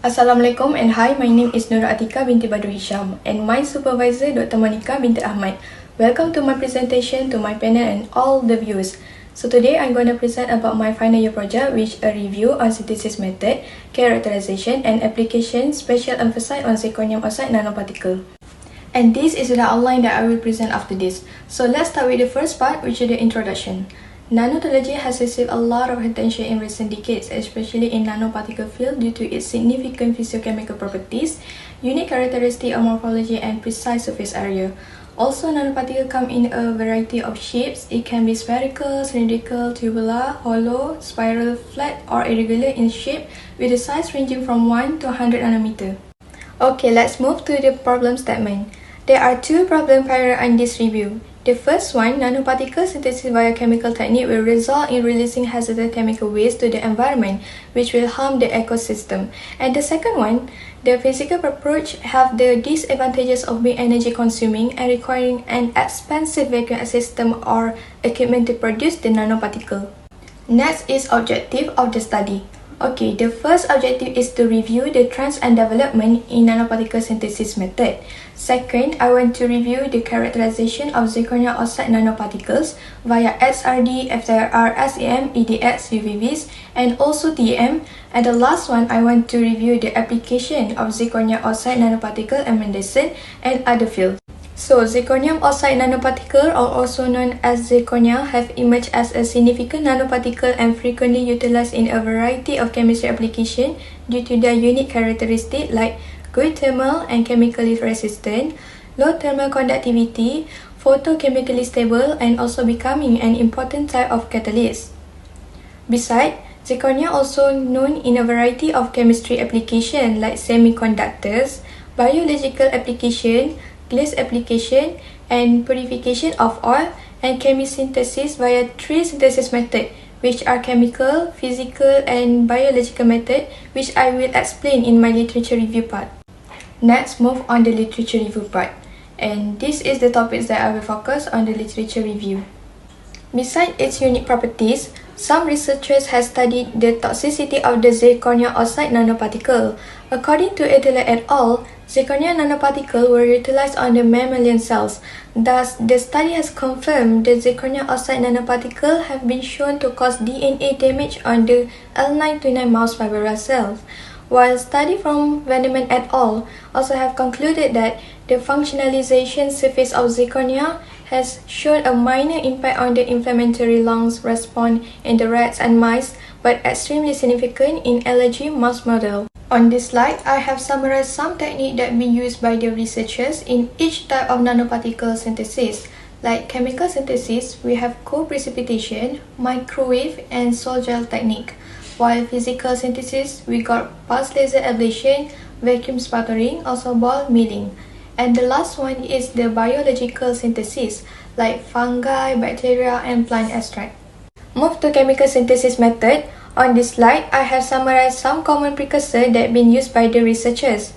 Assalamualaikum and hi, my name is Nur Atika binti Badru Hisham and my supervisor Dr. Monica binti Ahmad. Welcome to my presentation to my panel and all the viewers. So today I'm going to present about my final year project, which a review on synthesis method, characterization and application, special emphasis on zirconium oxide nanoparticle. And this is the outline that I will present after this. So let's start with the first part, which is the introduction. Nanotechnology has received a lot of attention in recent decades, especially in nanoparticle field due to its significant physiochemical properties, unique characteristic of morphology and precise surface area. Also, nanoparticles come in a variety of shapes. It can be spherical, cylindrical, tubular, hollow, spiral, flat or irregular in shape with a size ranging from 1 to 100 nanometer. Okay, let's move to the problem statement. There are two problem prior in this review. The first one, nanoparticle synthesis via chemical technique will result in releasing hazardous chemical waste to the environment, which will harm the ecosystem. And the second one, the physical approach have the disadvantages of being energy consuming and requiring an expensive vacuum system or equipment to produce the nanoparticle. Next is objective of the study. Okay, the first objective is to review the trends and development in nanoparticle synthesis method. Second, I want to review the characterization of zirconium oxide nanoparticles via XRD, FTIR, SEM, EDX, UVVs, and also TEM. And the last one, I want to review the application of zirconium oxide nanoparticle in medicine and other fields. So, zirconium oxide nanoparticle, or also known as zirconia, have emerged as a significant nanoparticle and frequently utilized in a variety of chemistry applications due to their unique characteristics like good thermal and chemically resistant, low thermal conductivity, photochemically stable, and also becoming an important type of catalyst. Besides, zirconia also known in a variety of chemistry applications like semiconductors, biological applications, glass application, and purification of oil, and chemisynthesis via three synthesis methods, which are chemical, physical, and biological methods, which I will explain in my literature review part. Next, move on the literature review part. And this is the topics that I will focus on the literature review. Besides its unique properties, some researchers have studied the toxicity of the zirconium oxide nanoparticle. According to Adler et al., zirconium nanoparticles were utilized on the mammalian cells. Thus, the study has confirmed that zirconium oxide nanoparticles have been shown to cause DNA damage on the L929 mouse fibrous cells. While study from Vanderman et al. Also have concluded that the functionalization surface of zirconia has shown a minor impact on the inflammatory lungs response in the rats and mice, but extremely significant in allergy mouse model. On this slide, I have summarized some techniques that have been used by the researchers in each type of nanoparticle synthesis. Like chemical synthesis, we have co-precipitation, microwave, and sol gel technique. While physical synthesis, we got pulse laser ablation, vacuum sputtering, also ball milling. And the last one is the biological synthesis, like fungi, bacteria, and plant extract. Move to chemical synthesis method. On this slide, I have summarized some common precursors that have been used by the researchers.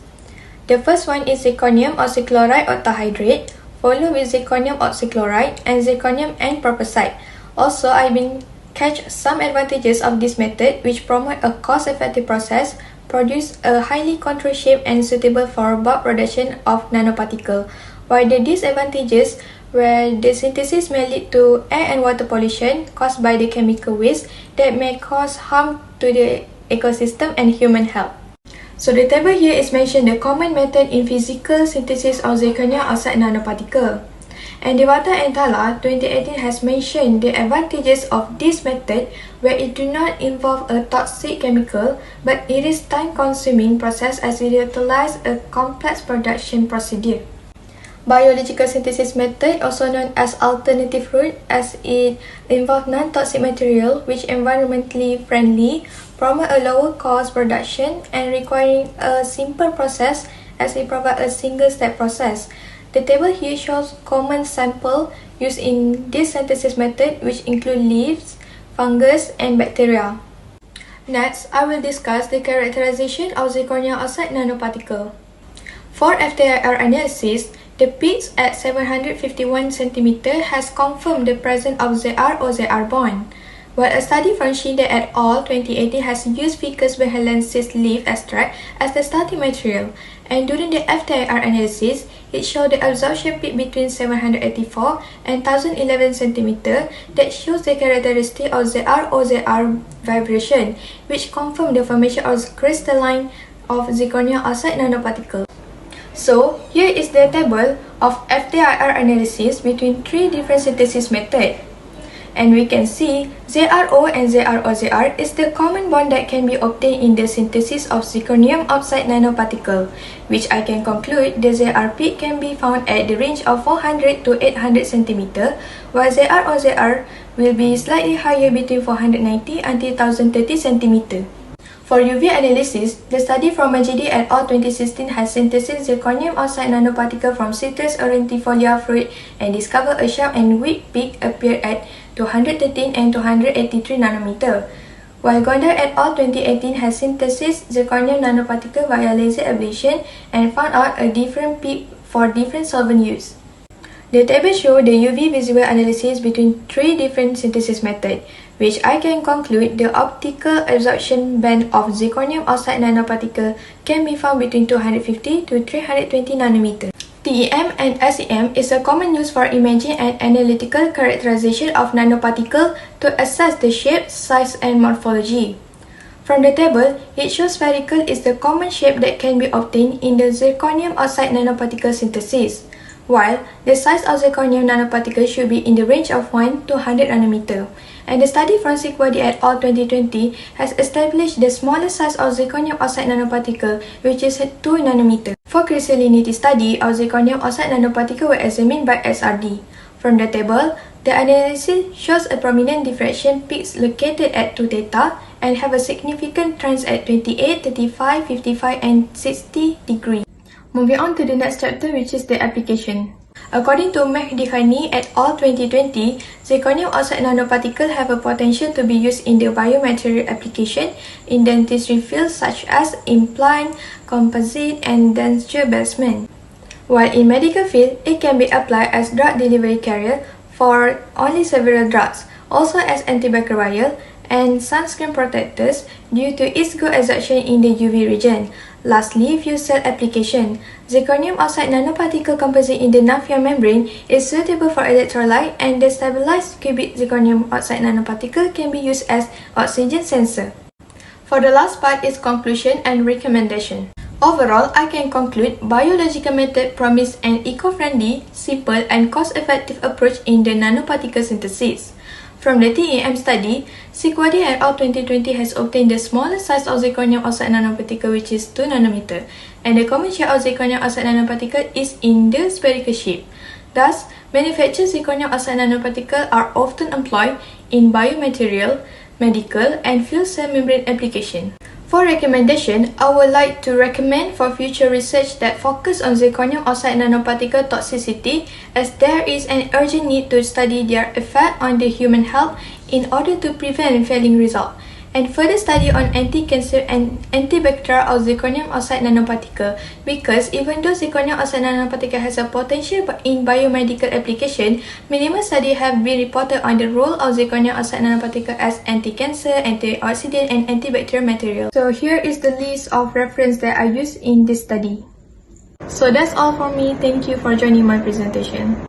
The first one is zirconium oxychloride octahydrate, followed with zirconium oxychloride and zirconium N-proposite. Also, I've been catch some advantages of this method, which promote a cost-effective process, produce a highly controlled shape and suitable for bulk production of nanoparticle, while the disadvantages where the synthesis may lead to air and water pollution caused by the chemical waste that may cause harm to the ecosystem and human health. So the table here is mentioned the common method in physical synthesis of zirconium oxide nanoparticle. And Devata and Thala 2018 has mentioned the advantages of this method where it do not involve a toxic chemical, but it is time-consuming process as it utilizes a complex production procedure. Biological synthesis method, also known as alternative route, as it involves non-toxic material which environmentally friendly, promote a lower cost production, and requiring a simple process as it provides a single-step process. The table here shows common samples used in this synthesis method, which include leaves, fungus, and bacteria. Next, I will discuss the characterization of zirconium oxide nanoparticle. For FTIR analysis, the peaks at 751 cm has confirmed the presence of ZR or ZR bond, While a study from Shinde et al. 2018 has used Ficus behalensis leaf extract as the starting material, and during the FTIR analysis, it showed the absorption peak between 784 and 1011 cm that shows the characteristic of ZR vibration, which confirmed the formation of crystalline of zirconium oxide nanoparticles. So, here is the table of FTIR analysis between three different synthesis methods. And we can see ZRO and ZROZR is the common bond that can be obtained in the synthesis of zirconium oxide nanoparticle, which I can conclude the ZR peak can be found at the range of 400 to 800 cm, while ZROZR will be slightly higher between 490 until 1030 cm. For UV analysis, the study from Majidi et al. 2016 has synthesized zirconium oxide nanoparticle from Citrus aurantifolia fruit and discovered a sharp and weak peak appeared at 213 and 283 nanometer, while Gondar et al. 2018 has synthesized zirconium nanoparticle via laser ablation and found out a different peak for different solvent use. The table shows the UV visible analysis between three different synthesis methods, which I can conclude the optical absorption band of zirconium oxide nanoparticle can be found between 250 to 320 nanometer. TEM and SEM is a common use for imaging and analytical characterization of nanoparticle to assess the shape, size, and morphology. From the table, it shows spherical is the common shape that can be obtained in the zirconium oxide nanoparticle synthesis, while the size of zirconium nanoparticle should be in the range of 1 to 100 nanometer. And the study from Sikwadi et al. 2020 has established the smallest size of zirconium oxide nanoparticle, which is 2 nanometer. For crystallinity study of zirconium oxide nanoparticle were examined by SRD. From the table, the analysis shows a prominent diffraction peaks located at 2 theta and have a significant trends at 28, 35, 55, and 60 degrees. Moving on to the next chapter, which is the application. According to Mehdikhani et al. 2020, zirconium oxide nanoparticles have a potential to be used in the biomaterial application in dentistry fields such as implant, composite, and denture basement. While in medical field, it can be applied as drug delivery carrier for only several drugs, also as antibacterial and sunscreen protectors due to its good absorption in the UV region. Lastly, fuel cell application. Zirconium oxide nanoparticle composite in the Nafia membrane is suitable for electrolyte, and the stabilized cubic zirconium oxide nanoparticle can be used as oxygen sensor. For the last part is conclusion and recommendation. Overall, I can conclude biological method promise an eco-friendly, simple, and cost-effective approach in the nanoparticle synthesis. From the TEM study, Sikwadi et al. 2020 has obtained the smallest size of zirconium oxide nanoparticle, which is 2 nanometer, and the common shape of zirconium oxide nanoparticle is in the spherical shape. Thus, manufactured zirconium oxide nanoparticles are often employed in biomaterial, medical, and fuel cell membrane application. For recommendation, I would like to recommend for future research that focus on zirconium oxide nanoparticle toxicity, as there is an urgent need to study their effect on the human health in order to prevent failing result, and further study on anti-cancer and antibacterial of zirconium oxide nanoparticle, because even though zirconium oxide nanoparticle has a potential in biomedical application, minimal studies have been reported on the role of zirconium oxide nanoparticle as anti-cancer, antioxidant, and antibacterial material. So here is the list of reference that I used in this study. So that's all for me. Thank you for joining my presentation.